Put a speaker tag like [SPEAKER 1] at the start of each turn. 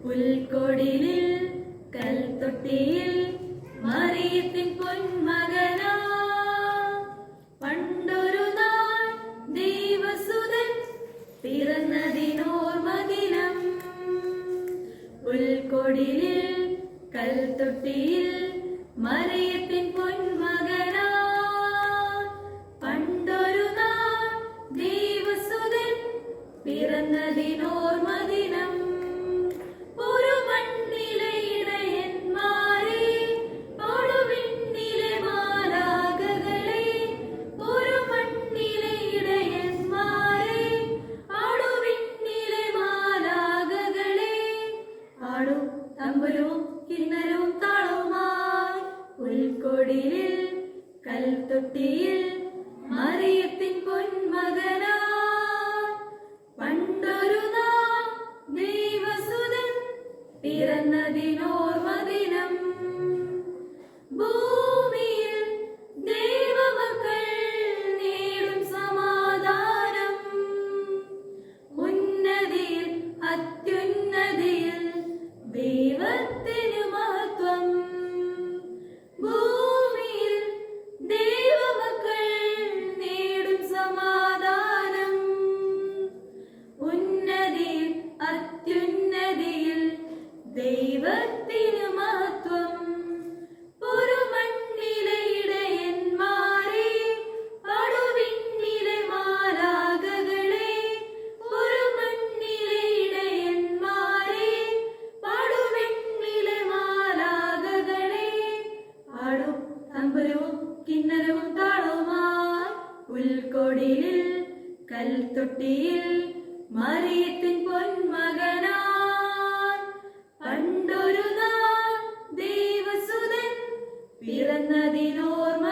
[SPEAKER 1] പുൽക്കൊടിലിൽ കൽത്തൊട്ടിയിൽ മറിയത്തിൻ പൊന്മകനാ പണ്ടൊരു നാൾ ദൈവസുതൻ പിറന്നതിനോർമദിനം. പുൽക്കൊടിലിൽ കൽത്തൊട്ടിയിൽ മറിയത്തിൻ പൊന്മകനാ പണ്ടൊരു നാൾ ദൈവസുതൻ പിറന്നതിനോർമദിനം. ഒരു മണ്ണിലെ ഇടയന്മാരെ പാടുവിണ്ണിലെ മാലാഖകളെ, ഒരു മണ്ണിലെ ഇടയന്മാരെ പാടുവിണ്ണിലെ മാലാഖകളെ, പാടു തമ്പുരവും കിന്നരവും താളവുമായി പുൽക്കൊടിലിൽ കൽത്തൊട്ടിയിൽ മറിയത്തിൻ പൊന്മകനാ പണ്ടൊരു നാൾ ദൈവസുതൻ പിറന്നതിനോർമദിനം. ഭൂമിയിൽ ദൈവമക്കൾ നേടും സമാധാനം, ഉന്നതിയിൽ അത്യുന്നതിയിൽ ദൈവത്തിനു മഹത്വം. ഭൂമിയിൽ ദൈവമക്കൾ നേടും സമാധാനം, ഉന്നതിയിൽ അത്യുന്നതിയിൽ ദൈവത്തിനു മഹത്വം. ഒരു മണ്ണിലെ ഇടയന്മാരെ പാടുവിണ്ണിലെ മാലാഖകളെ, ഒരു മണ്ണിലെ ഇടയന്മാരെ പാടുവിണ്ണിലെ മാലാഖകളെ, പാടും തമ്പുരവും കിന്നരവും താളവുമായി പുൽക്കൊടിലിൽ കൽത്തൊട്ടിയിൽ മറിയത്തിൻ പൊന്മകനായി പണ്ടൊരു നാൾ ദൈവസുതൻ പിറന്നതിനോർമ